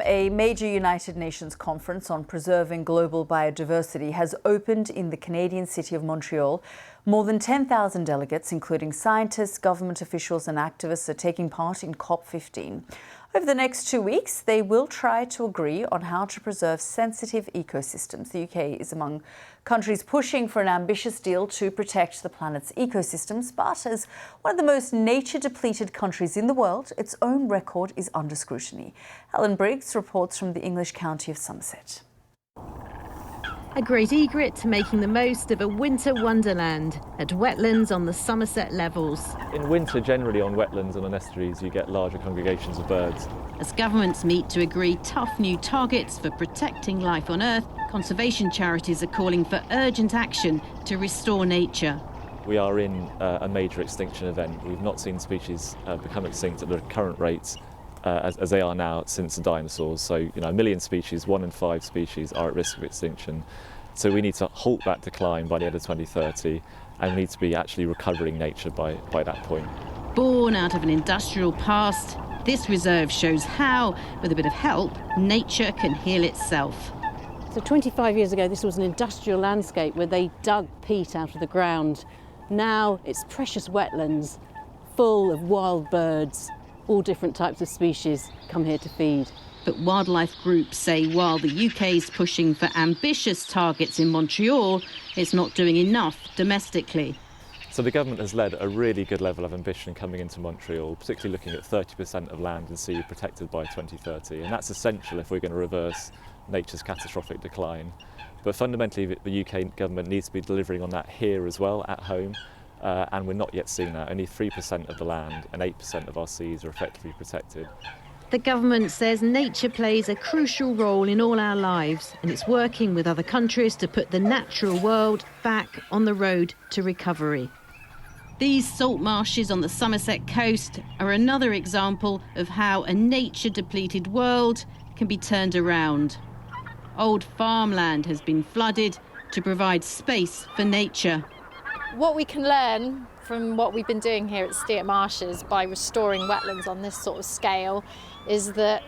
A major United Nations conference on preserving global biodiversity has opened in the Canadian city of Montreal. More than 10,000 delegates, including scientists, government officials and activists, are taking part in COP15. Over the next 2 weeks, they will try to agree on how to preserve sensitive ecosystems. The UK is among countries pushing for an ambitious deal to protect the planet's ecosystems, but as one of the most nature-depleted countries in the world, its own record is under scrutiny. Helen Briggs reports from the English county of Somerset. A great egret making the most of a winter wonderland at wetlands on the Somerset levels. In winter, generally on wetlands and on estuaries, you get larger congregations of birds. As governments meet to agree tough new targets for protecting life on Earth, conservation charities are calling for urgent action to restore nature. We are in a major extinction event. We've not seen species become extinct at the current rates as they are now since the dinosaurs. So, a million species, 1 in 5 species are at risk of extinction. So we need to halt that decline by the end of 2030 and need to be actually recovering nature by that point. Born out of an industrial past, this reserve shows how, with a bit of help, nature can heal itself. So 25 years ago, this was an industrial landscape where they dug peat out of the ground. Now it's precious wetlands full of wild birds. All different types of species come here to feed. But wildlife groups say while the UK is pushing for ambitious targets in Montreal, it's not doing enough domestically. So the government has led a really good level of ambition coming into Montreal, particularly looking at 30% of land and sea protected by 2030. And that's essential if we're going to reverse nature's catastrophic decline. But fundamentally, the UK government needs to be delivering on that here as well, at home. And we're not yet seeing that. Only 3% of the land and 8% of our seas are effectively protected. The government says nature plays a crucial role in all our lives, and it's working with other countries to put the natural world back on the road to recovery. These salt marshes on the Somerset coast are another example of how a nature-depleted world can be turned around. Old farmland has been flooded to provide space for nature. What we can learn from what we've been doing here at Steart Marshes by restoring wetlands on this sort of scale is that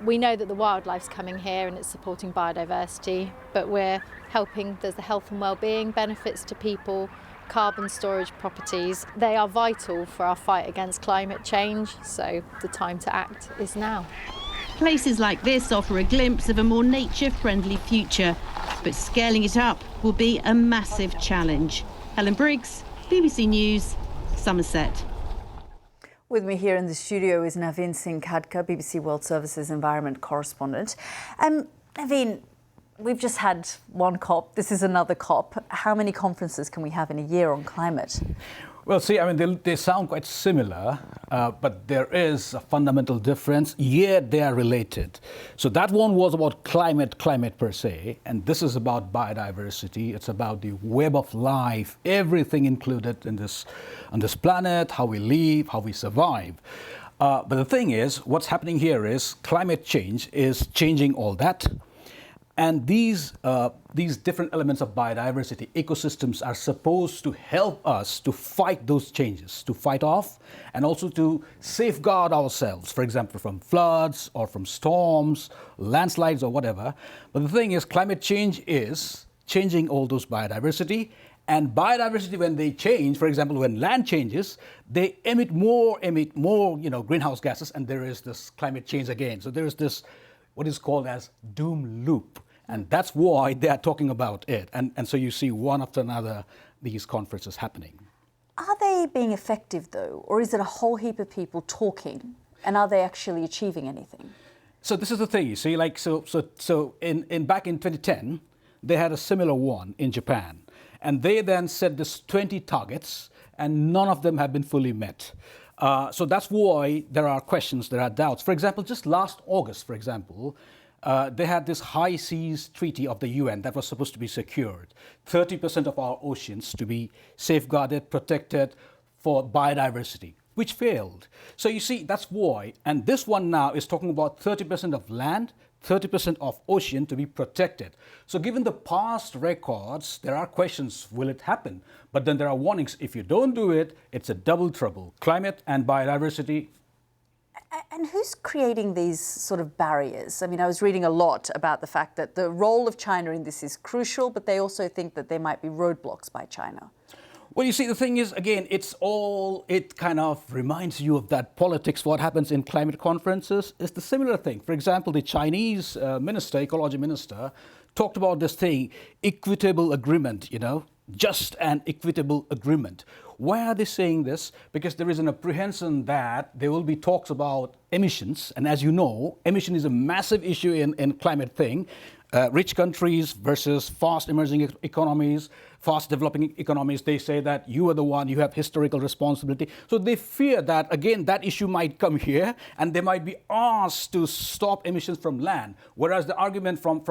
we know that the wildlife's coming here and it's supporting biodiversity, but we're helping, there's the health and well-being benefits to people, carbon storage properties. They are vital for our fight against climate change, so the time to act is now. Places like this offer a glimpse of a more nature-friendly future, but scaling it up will be a massive challenge. Helen Briggs, BBC News, Somerset. With me here in the studio is Naveen Singh Khadka, BBC World Service's environment correspondent. Naveen, we've just had one COP. This is another COP. How many conferences can we have in a year on climate? Well, see, I mean, they sound quite similar, but there is a fundamental difference, yet they are related. So that one was about climate per se, and this is about biodiversity. It's about the web of life, everything included in on this planet, how we live, how we survive. But the thing is, what's happening here is climate change is changing all that. And these different elements of biodiversity, ecosystems, are supposed to help us to fight those changes, to fight off, and also to safeguard ourselves, for example, from floods or from storms, landslides or whatever. But the thing is, climate change is changing all those biodiversity. And biodiversity, when they change, for example, when land changes, they emit more, greenhouse gases, and there is this climate change again. So there is this what is called as doom loop. And that's why they are talking about it. And so you see one after another these conferences happening. Are they being effective, though? Or is it a whole heap of people talking? And are they actually achieving anything? So this is the thing, you see, like, so back in 2010, they had a similar one in Japan. And they then set this 20 targets, and none of them have been fully met. So that's why there are questions, there are doubts. For example, just last August, for example, they had this High Seas Treaty of the UN that was supposed to be secured. 30% of our oceans to be safeguarded, protected for biodiversity, which failed. So you see, that's why. And this one now is talking about 30% of land, 30% of ocean to be protected. So given the past records, there are questions, will it happen? But then there are warnings, if you don't do it, it's a double trouble, climate and biodiversity. And who's creating these sort of barriers? I mean, I was reading a lot about the fact that the role of China in this is crucial, but they also think that there might be roadblocks by China. Well, you see, the thing is, again, it kind of reminds you of that politics. What happens in climate conferences is the similar thing. For example, the Chinese ecology minister, talked about this thing, equitable agreement, just an equitable agreement. Why are they saying this? Because there is an apprehension that there will be talks about emissions. And as you know, emission is a massive issue in climate thing. Rich countries versus fast emerging economies, fast developing economies, they say that you are the one, you have historical responsibility. So they fear that, again, that issue might come here and they might be asked to stop emissions from land. Whereas the argument from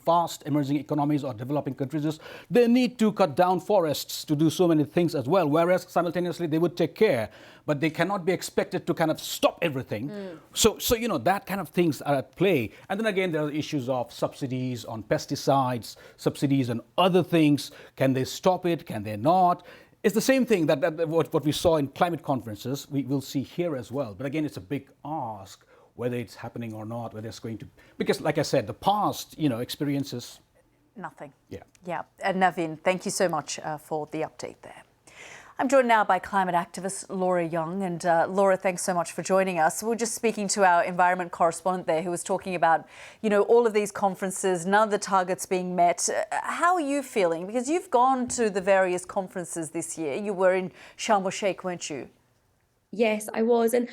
fast emerging economies or developing countries is they need to cut down forests to do so many things as well. Whereas simultaneously they would take care, but they cannot be expected to kind of stop everything. So that kind of things are at play. And then again, there are issues of subsidies on pesticides, subsidies on other things. Can they stop it? Can they not? It's the same thing that what we saw in climate conferences, we will see here as well. But again, it's a big ask whether it's happening or not, whether it's going to, because like I said, the past, experiences. Nothing. Yeah. Yeah. And Navin, thank you so much for the update there. I'm joined now by climate activist Laura Young. And Laura, thanks so much for joining us. We're just speaking to our environment correspondent there who was talking about, all of these conferences, none of the targets being met. How are you feeling? Because you've gone to the various conferences this year. You were in Sharm el-Sheikh, weren't you? Yes, I was. And,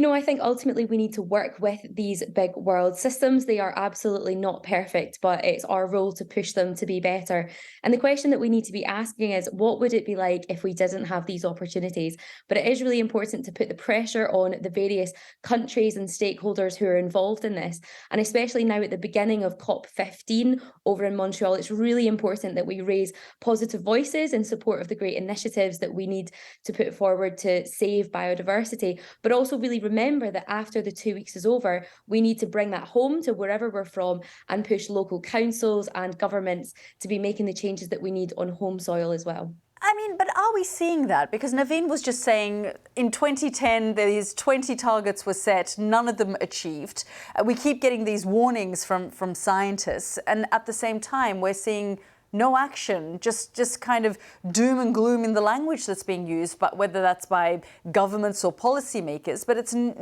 I think ultimately we need to work with these big world systems. They are absolutely not perfect, but it's our role to push them to be better. And the question that we need to be asking is, what would it be like if we didn't have these opportunities? But it is really important to put the pressure on the various countries and stakeholders who are involved in this. And especially now at the beginning of COP15 over in Montreal, it's really important that we raise positive voices in support of the great initiatives that we need to put forward to save biodiversity, but also really remember that after the 2 weeks is over, we need to bring that home to wherever we're from and push local councils and governments to be making the changes that we need on home soil as well. I mean, but are we seeing that? Because Navin was just saying in 2010, these 20 targets were set, none of them achieved. We keep getting these warnings from scientists. And at the same time, we're seeing no action, just kind of doom and gloom in the language that's being used, but whether that's by governments or policymakers, but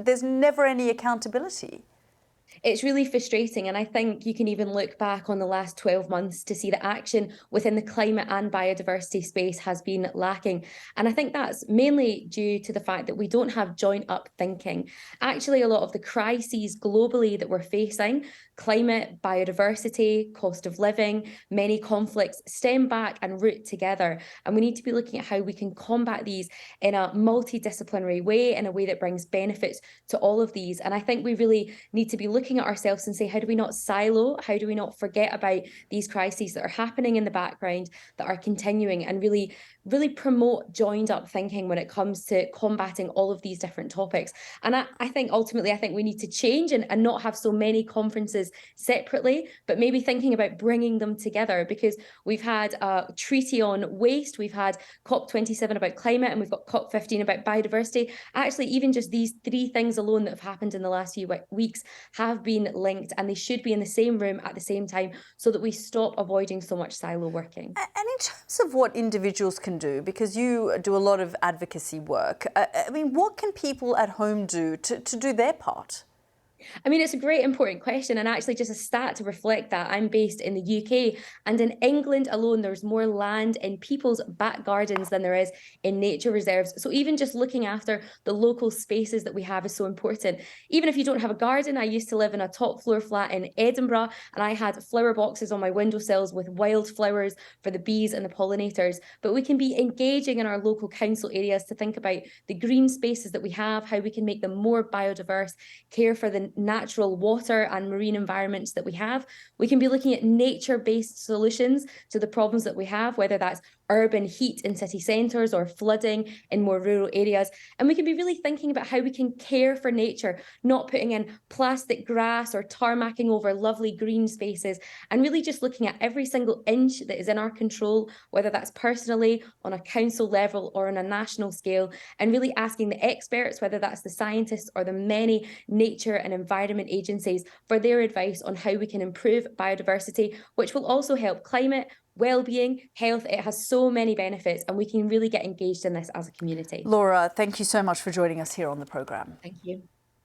there's never any accountability. It's really frustrating. And I think you can even look back on the last 12 months to see that action within the climate and biodiversity space has been lacking. And I think that's mainly due to the fact that we don't have joint up thinking. Actually, a lot of the crises globally that we're facing, climate, biodiversity, cost of living, many conflicts stem back and root together. And we need to be looking at how we can combat these in a multidisciplinary way, in a way that brings benefits to all of these. And I think we really need to be looking at ourselves and say, how do we not silo? How do we not forget about these crises that are happening in the background, that are continuing, and really promote joined up thinking when it comes to combating all of these different topics. And I think ultimately, we need to change and not have so many conferences separately, but maybe thinking about bringing them together, because we've had a treaty on waste, we've had COP27 about climate, and we've got COP15 about biodiversity. Actually, even just these three things alone that have happened in the last few weeks have been linked, and they should be in the same room at the same time so that we stop avoiding so much silo working. And in terms of what individuals can do, because you do a lot of advocacy work, what can people at home do to do their part? It's a great important question, and actually just a stat to reflect that. I'm based in the UK, and in England alone there's more land in people's back gardens than there is in nature reserves. So even just looking after the local spaces that we have is so important. Even if you don't have a garden, I used to live in a top floor flat in Edinburgh, and I had flower boxes on my windowsills with wildflowers for the bees and the pollinators. But we can be engaging in our local council areas to think about the green spaces that we have, how we can make them more biodiverse, care for the natural water and marine environments that we have. We can be looking at nature-based solutions to the problems that we have, whether that's urban heat in city centres or flooding in more rural areas. And we can be really thinking about how we can care for nature, not putting in plastic grass or tarmacking over lovely green spaces, and really just looking at every single inch that is in our control, whether that's personally, on a council level or on a national scale, and really asking the experts, whether that's the scientists or the many nature and environment agencies, for their advice on how we can improve biodiversity, which will also help climate, well-being, health. It has so many benefits, and we can really get engaged in this as a community. Laura, thank you so much for joining us here on the programme. Thank you.